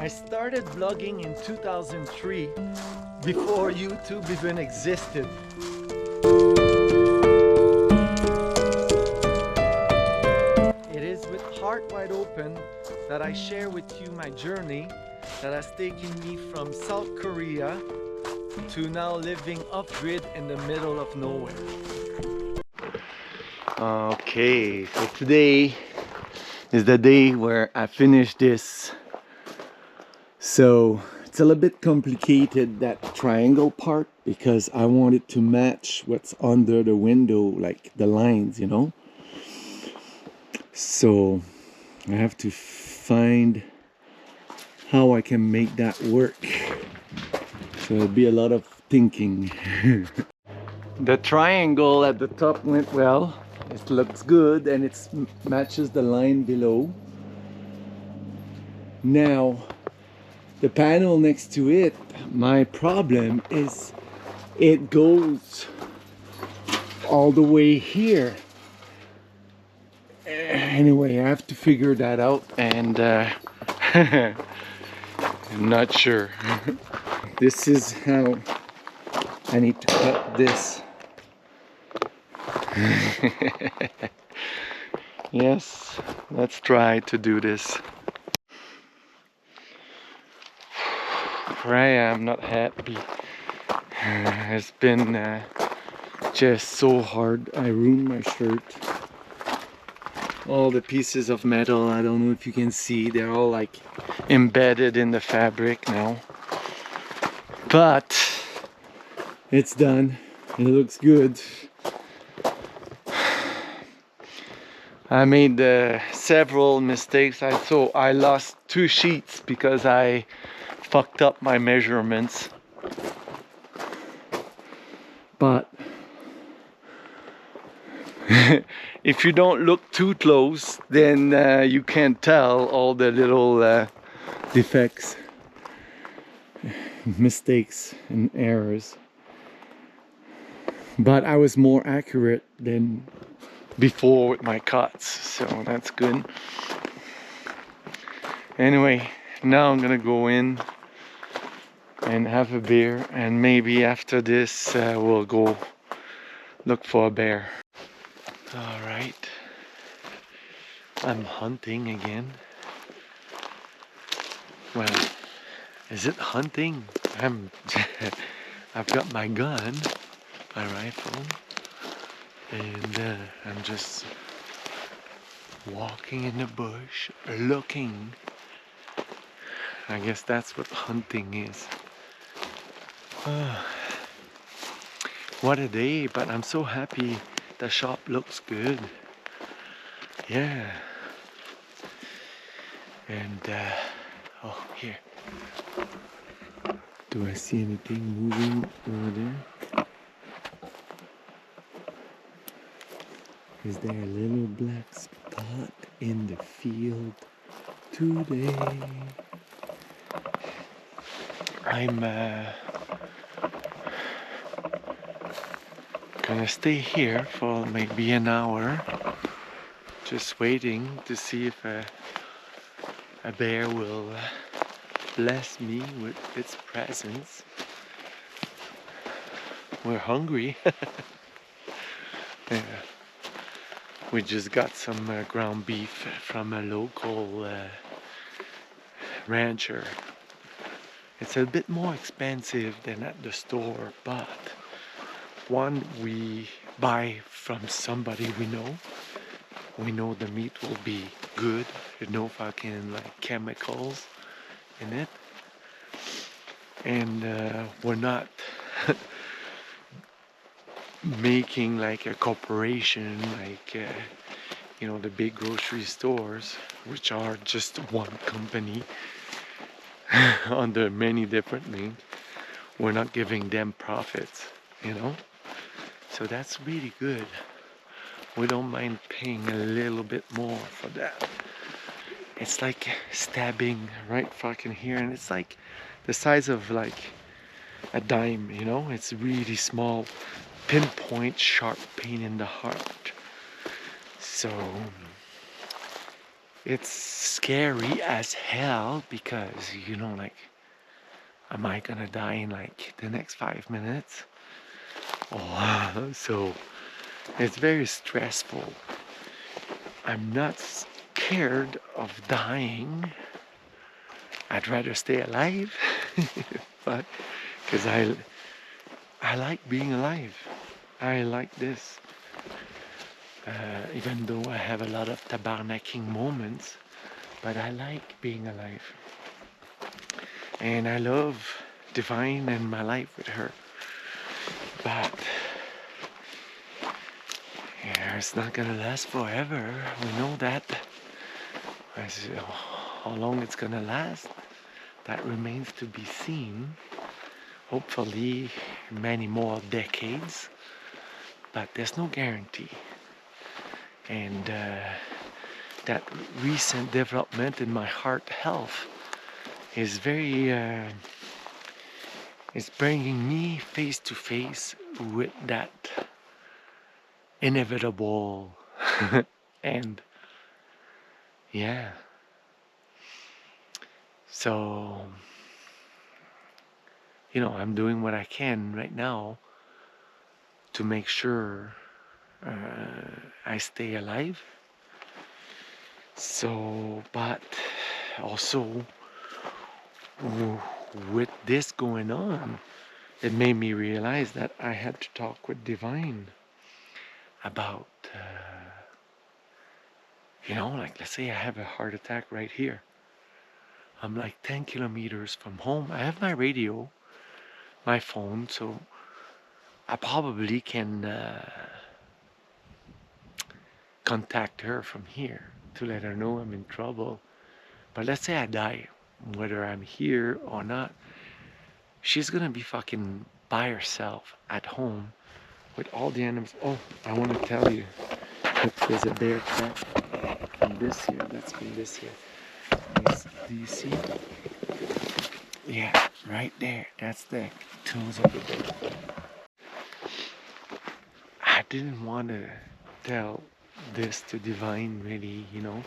I started vlogging in 2003, before YouTube even existed. It is with heart wide open that I share with you my journey that has taken me from South Korea to now living off-grid in the middle of nowhere. Okay, so today is the day where I finish this. So it's a little bit complicated, that triangle part, because I want it to match what's under the window, like the lines, you know. So I have to find how I can make that work. So it'll be a lot of thinking. The triangle at the top went well. It looks good and it matches the line below. Now the panel next to it, my problem is it goes all the way here. Anyway, I have to figure that out, and I'm not sure. This is how I need to cut this. Yes, let's try to do this. I am not happy. It's been just so hard. I ruined my shirt. All the pieces of metal, I don't know if you can see, they're all like embedded in the fabric now. But it's done. It looks good. I made several mistakes. I lost 2 sheets because I fucked up my measurements. But if you don't look too close, then you can't tell all the little defects, mistakes and errors. But I was more accurate than before with my cuts, so that's good. Anyway, now I'm gonna go in and have a beer, and maybe after this we'll go look for a bear. All right, I'm hunting again. Well, is it hunting? I've got my gun, my rifle, and I'm just walking in the bush, looking. I guess that's what hunting is. What a day, but I'm so happy. The shop looks good. Yeah. And oh, here. Do I see anything moving over there? Is there a little black spot in the field today? I'm gonna stay here for maybe an hour, just waiting to see if a bear will bless me with its presence. We're hungry. Yeah. We just got some ground beef from a local rancher. It's a bit more expensive than at the store, but one, we buy from somebody we know. We know the meat will be good, no fucking like chemicals in it. And we're not making like a corporation, like you know, the big grocery stores, which are just one company under many different names. We're not giving them profits, you know. So that's really good. We don't mind paying a little bit more for that. It's like stabbing right fucking here, and it's like the size of like a dime, you know. It's really small, pinpoint, sharp pain in the heart. So it's scary as hell because, you know, like, am I gonna die in like the next 5 minutes? Oh, so it's very stressful. I'm not scared of dying. I'd rather stay alive, but because I like being alive. I like this. Even though I have a lot of tabernacking moments, but I like being alive. And I love Divine and my life with her. But yeah, it's not gonna last forever. We know that. How long it's gonna last, that remains to be seen. Hopefully many more decades, but there's no guarantee. And that recent development in my heart health is very is bringing me face to face with that inevitable end. Yeah. So, you know, I'm doing what I can right now to make sure I stay alive. So, but also with this going on, it made me realize that I had to talk with Divine about, you know, like, let's say I have a heart attack right here. I'm like 10 kilometers from home. I have my radio, my phone, so I probably can contact her from here to let her know I'm in trouble. But let's say I die, whether I'm here or not, she's gonna be fucking by herself at home with all the animals. Oh, I want to tell you, look, there's a bear track from this here. That's from this here. Do you see? Yeah, right there. That's the tools of the bear. I didn't want to tell this to Divine, really, you know.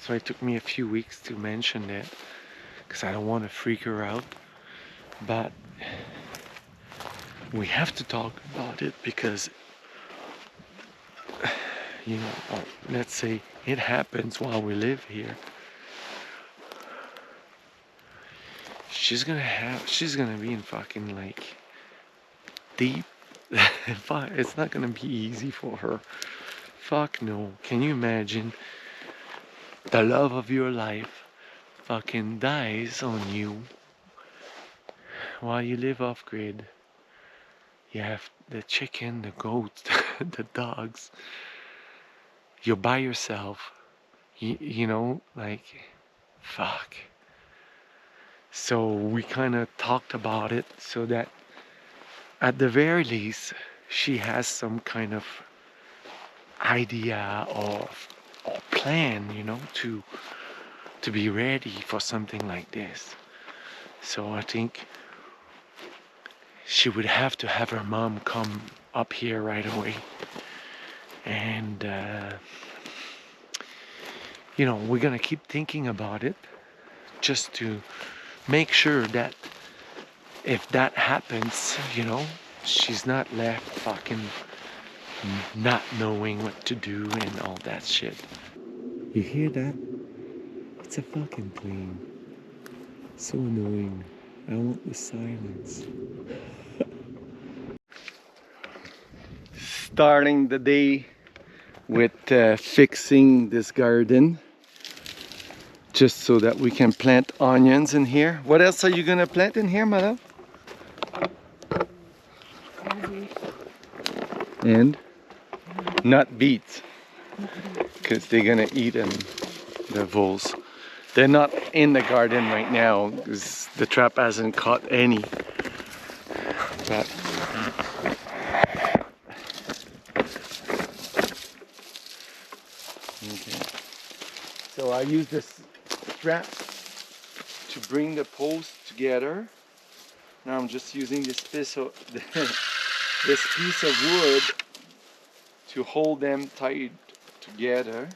So it took me a few weeks to mention it because I don't want to freak her out. But we have to talk about it because, you know, let's say it happens while we live here. She's gonna be in fucking like deep. It's not gonna be easy for her. Fuck no. Can you imagine the love of your life fucking dies on you while you live off grid? You have the chicken, the goats, the dogs. You're by yourself. You know, like, fuck. So we kind of talked about it so that at the very least she has some kind of idea or plan, you know, to be ready for something like this. So I think she would have to have her mom come up here right away. And, you know, we're gonna keep thinking about it just to make sure that if that happens, you know, she's not left fucking not knowing what to do and all that shit. You hear that? It's a fucking plane. So annoying. I want the silence. Starting the day with fixing this garden just so that we can plant onions in here. What else are you gonna plant in here, my love? And not beets, because they're gonna eat them, the voles. They're not in the garden right now because the trap hasn't caught any. But okay. So I use this strap to bring the posts together. Now I'm just using this piece of this piece of wood to hold them tight together.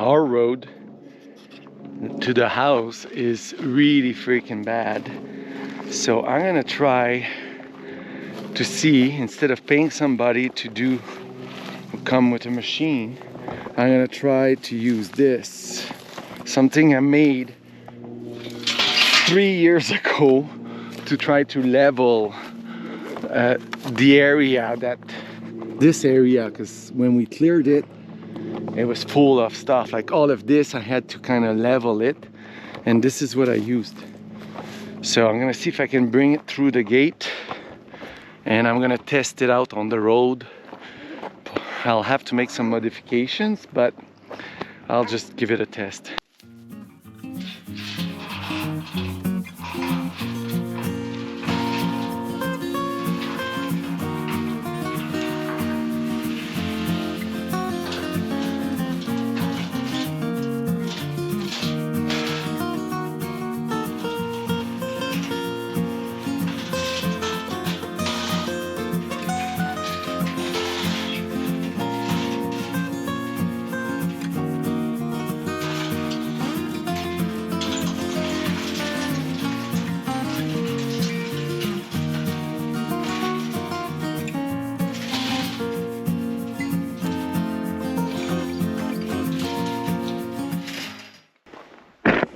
our road to the house is really freaking bad. So I'm gonna try to see, instead of paying somebody to come with a machine, I'm gonna try to use this. Something I made 3 years ago to try to level the area, this area, because when we cleared it, it was full of stuff. Like all of this, I had to kind of level it, and this is what I used. So I'm gonna see if I can bring it through the gate, and I'm gonna test it out on the road. I'll have to make some modifications, but I'll just give it a test.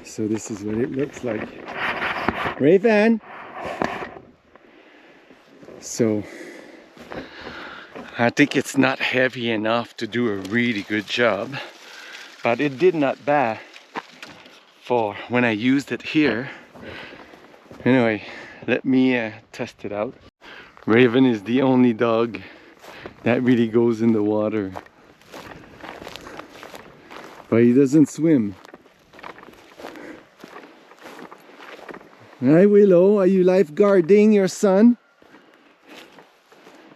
So this is what it looks like. Raven! So I think it's not heavy enough to do a really good job, but it did not bad for when I used it here. Anyway, let me test it out. Raven is the only dog that really goes in the water, but he doesn't swim. Hi Willow, are you lifeguarding your son?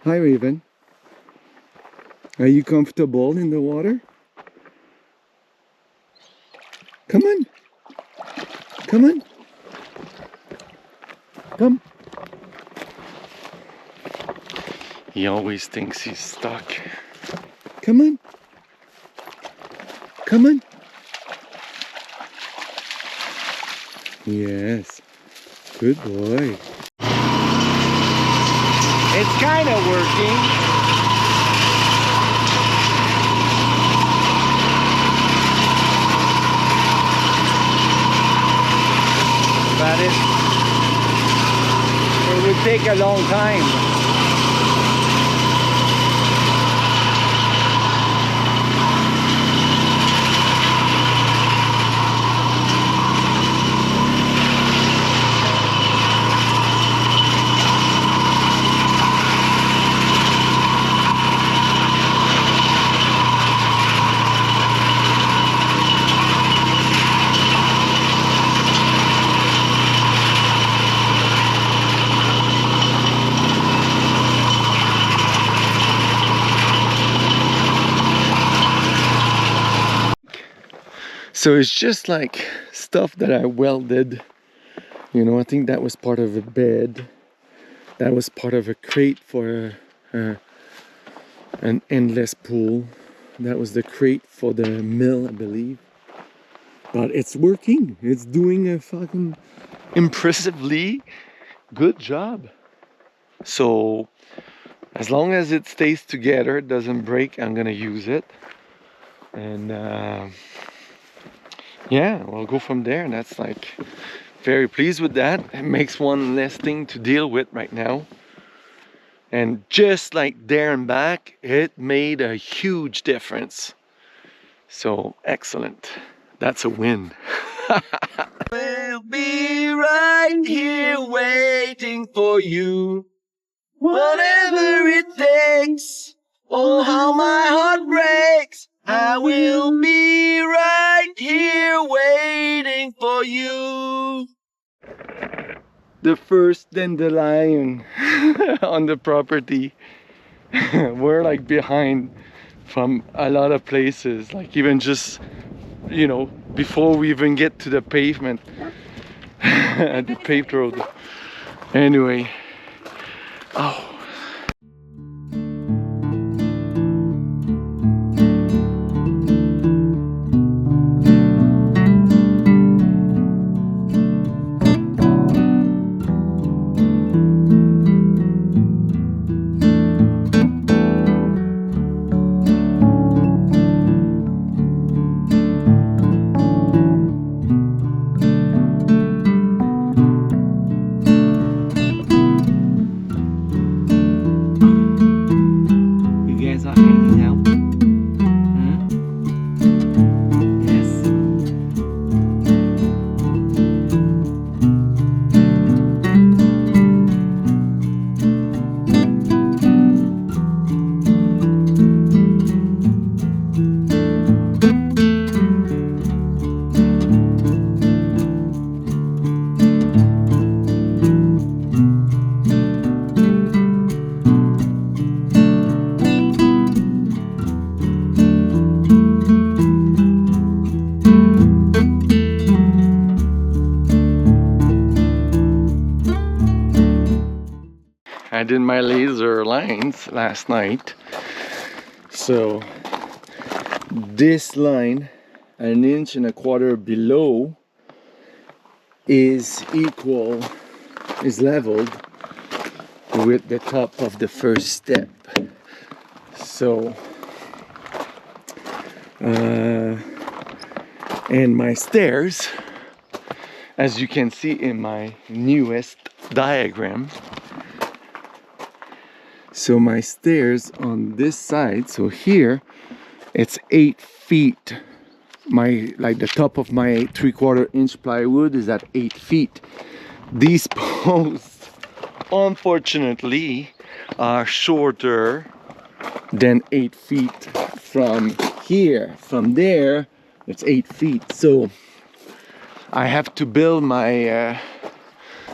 Hi Raven. Are you comfortable in the water? Come on. Come on. Come. He always thinks he's stuck. Come on. Come on. Yes. Good boy. It's kind of working. But it would take a long time. So it's just like stuff that I welded. You know, I think that was part of a bed. That was part of a crate for an endless pool. That was the crate for the mill, I believe. But it's working. It's doing a fucking impressively good job. So as long as it stays together, it doesn't break, I'm gonna use it. And yeah, we'll go from there. And that's like, very pleased with that. It makes one less thing to deal with right now. And just like there and back, it made a huge difference. So excellent. That's a win. We'll be right here waiting for you. Whatever it takes. Oh, how my heart breaks. I will be right here waiting for you. The first dandelion on the property. We're like behind from a lot of places, like even just, you know, before we even get to the pavement, the paved road. Anyway, oh. did my laser lines last night. So this line, 1.25 inches below, is leveled with the top of the first step. So and my stairs, as you can see in my newest diagram, so my stairs on this side, so here it's 8 feet. Like the top of my 3/4 inch plywood is at 8 feet. These posts unfortunately are shorter than 8 feet from here. From there it's 8 feet, so I have to build my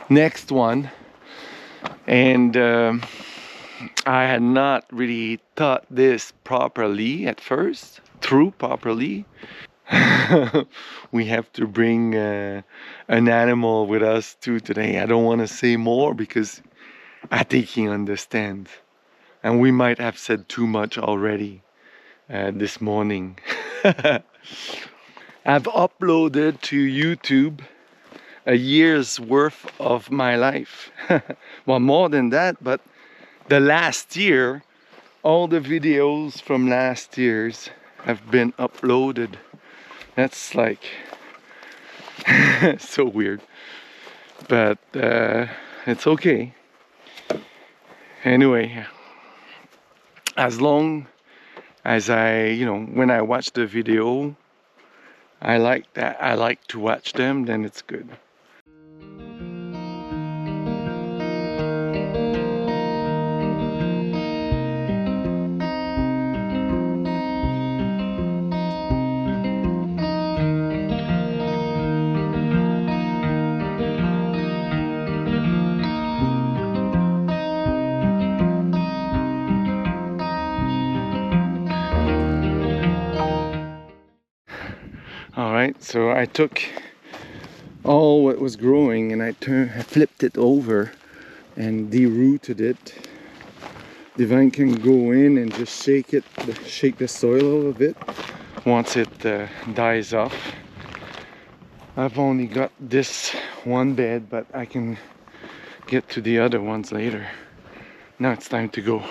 next one. And I had not really thought this properly at first, properly. We have to bring an animal with us too today. I don't want to say more because I think he understands. And we might have said too much already this morning. I've uploaded to YouTube a year's worth of my life. Well, more than that, but the last year, all the videos from last year's have been uploaded. That's like so weird, but it's okay. Anyway, as long as when I watch the video, I like to watch them, then it's good. Alright, so I took all what was growing and I flipped it over and derooted it. The vine can go in and just shake the soil a little bit once it dies off. I've only got this one bed, but I can get to the other ones later. Now it's time to go.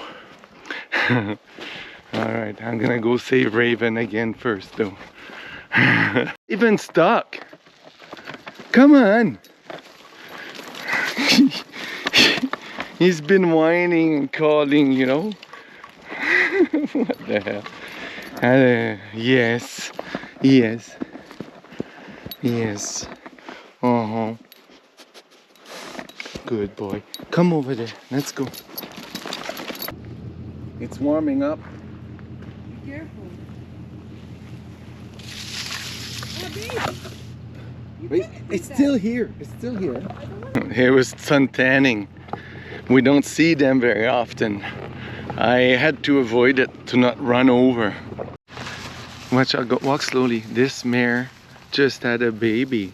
Alright, I'm gonna go save Raven again first though. Even stuck. Come on. He's been whining and calling, you know. What the hell? Yes. Yes. Yes. Uh-huh. Good boy. Come over there. Let's go. It's warming up. Be careful. Wait, it's still here. It's still here. Here was sun tanning. We don't see them very often. I had to avoid it to not run over. Watch out, walk slowly. This mare just had a baby.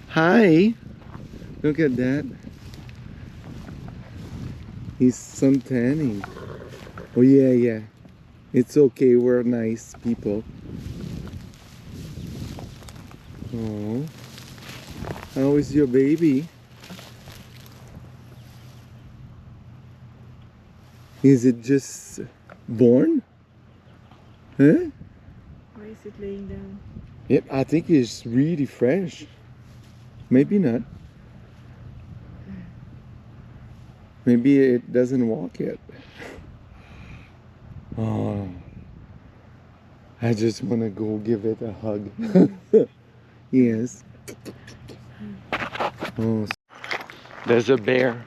Hi. Look at that. He's sun tanning. Oh yeah, yeah. It's okay. We're nice people. Oh. How is your baby? Is it just born? Huh? Why is it laying down? Yep, I think it's really fresh. Maybe not. Maybe it doesn't walk yet. Oh, I just want to go give it a hug. Yes. Oh, there's a bear.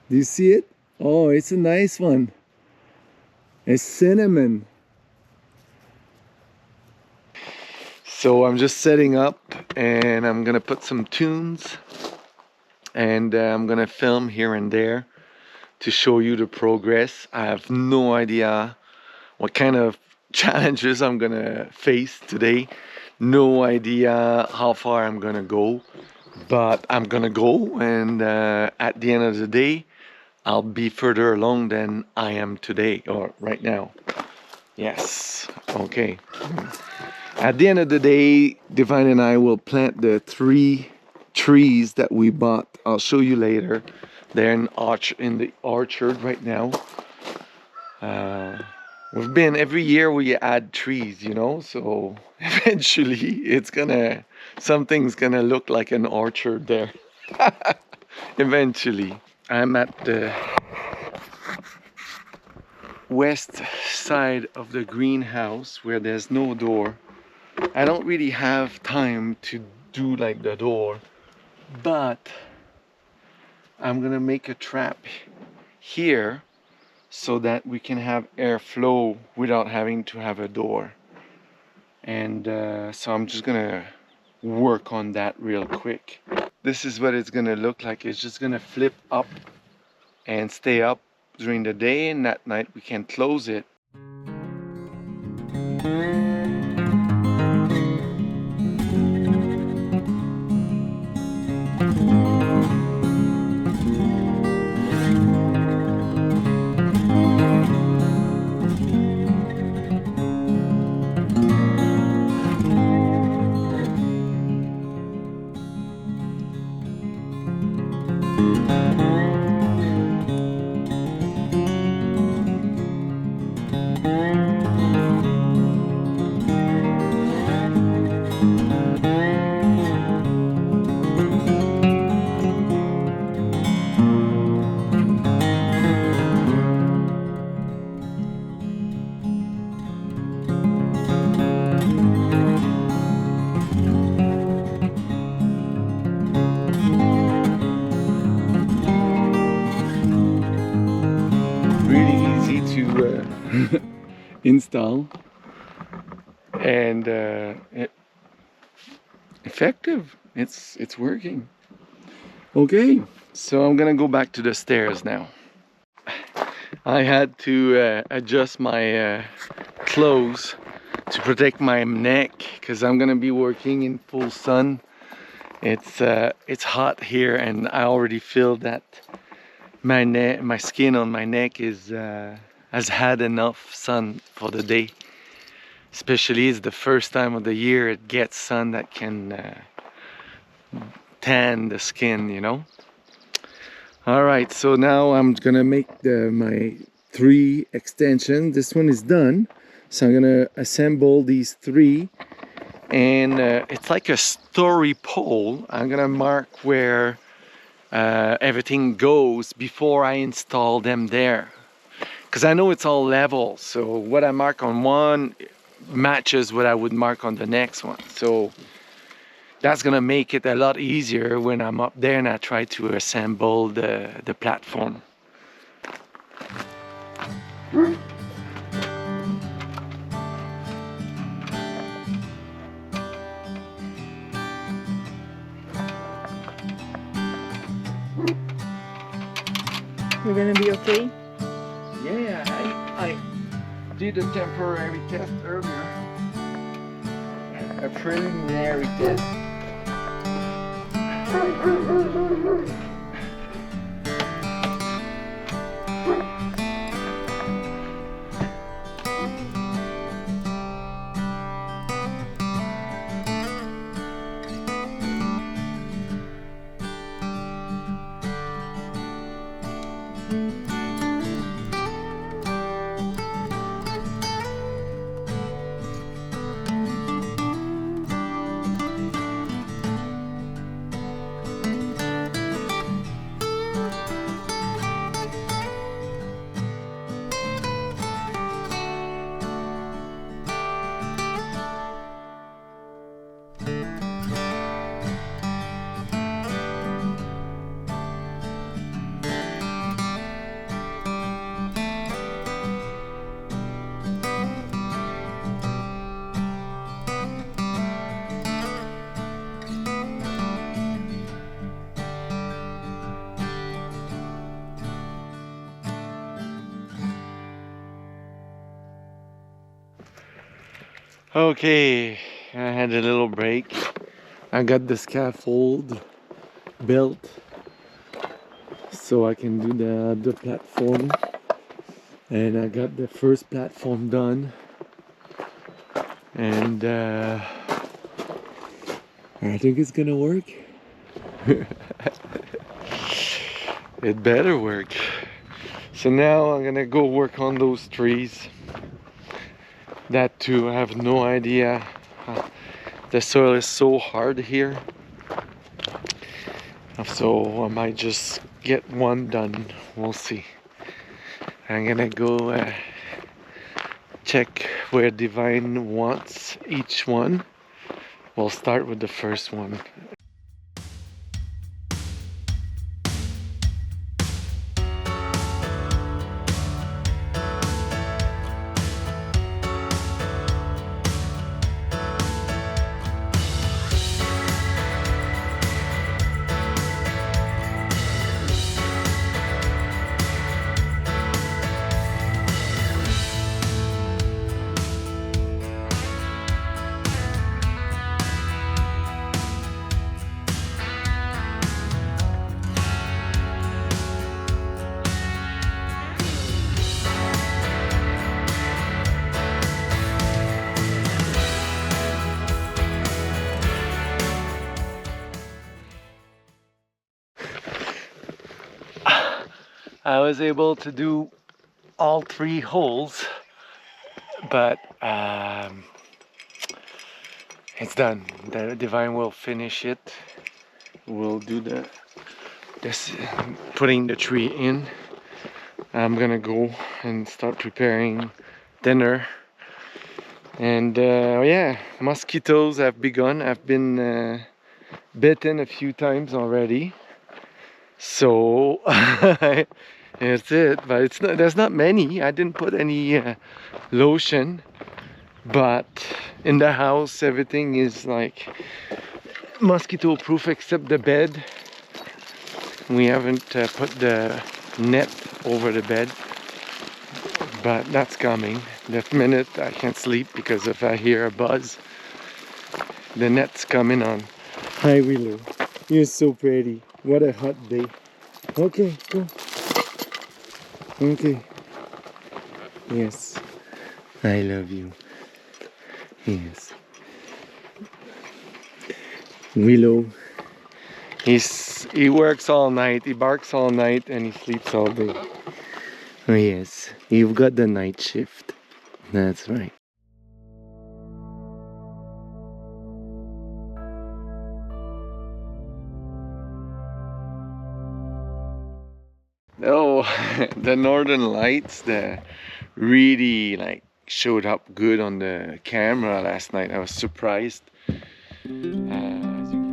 Do you see it? Oh, it's a nice one. A cinnamon. So I'm just setting up and I'm gonna put some tunes and I'm gonna film here and there to show you the progress. I have no idea what kind of challenges I'm gonna face today. No idea how far I'm gonna go, but I'm gonna go, and at the end of the day, I'll be further along than I am today or right now. Yes, okay. At the end of the day, Divine and I will plant the 3 trees that we bought. I'll show you later. They're in the orchard right now. We've been every year we add trees, you know, so eventually something's gonna look like an orchard there. Eventually. I'm at the west side of the greenhouse where there's no door. I don't really have time to do like the door, but I'm gonna make a trap here so that we can have airflow without having to have a door. And so I'm just gonna work on that real quick. This is what it's gonna look like. It's just gonna flip up and stay up during the day, and at night we can close it. Install and effective. It's working. Okay, so I'm gonna go back to the stairs now. I had to adjust my clothes to protect my neck because I'm gonna be working in full sun. It's hot here, and I already feel that my skin on my neck has had enough sun for the day. Especially it's the first time of the year it gets sun that can tan the skin, you know. All right, so now I'm gonna make my 3 extensions. This one is done, so I'm gonna assemble these 3, and it's like a story pole. I'm gonna mark where everything goes before I install them there, because I know it's all level, so what I mark on one matches what I would mark on the next one. So that's gonna make it a lot easier when I'm up there and I try to assemble the platform. We're gonna be okay? Yeah, I did a temporary test earlier. A preliminary test. Okay, I had a little break. I got the scaffold built so I can do the platform, and I got the first platform done, and I think it's gonna work. It better work. So now I'm gonna go work on those trees. That too, I have no idea. The soil is so hard here. So I might just get one done. We'll see. I'm gonna go check where Divine wants each one. We'll start with the first one. I was able to do all 3 holes, but it's done. The Divine will finish it. We'll do this putting the tree in. I'm gonna go and start preparing dinner. And yeah, mosquitoes have begun. I've been bitten a few times already. So that's it. But it's not, there's not many. I didn't put any lotion. But in the house, everything is like mosquito proof except the bed. We haven't put the net over the bed, but that's coming. That minute I can't sleep because if I hear a buzz, the net's coming on. Hi Willow, you're so pretty. What a hot day. Okay, go. Okay. Yes, I love you. Yes. Willow. He works all night, he barks all night, and he sleeps all day. Oh yes, you've got the night shift. That's right. Oh, the northern lights, the really like showed up good on the camera last night. I was surprised. As you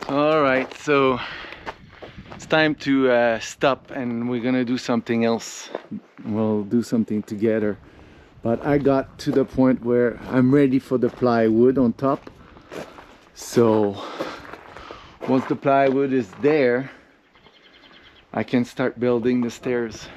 Alright, so it's time to stop and we're gonna do something else. We'll do something together. But I got to the point where I'm ready for the plywood on top. So once the plywood is there, I can start building the stairs.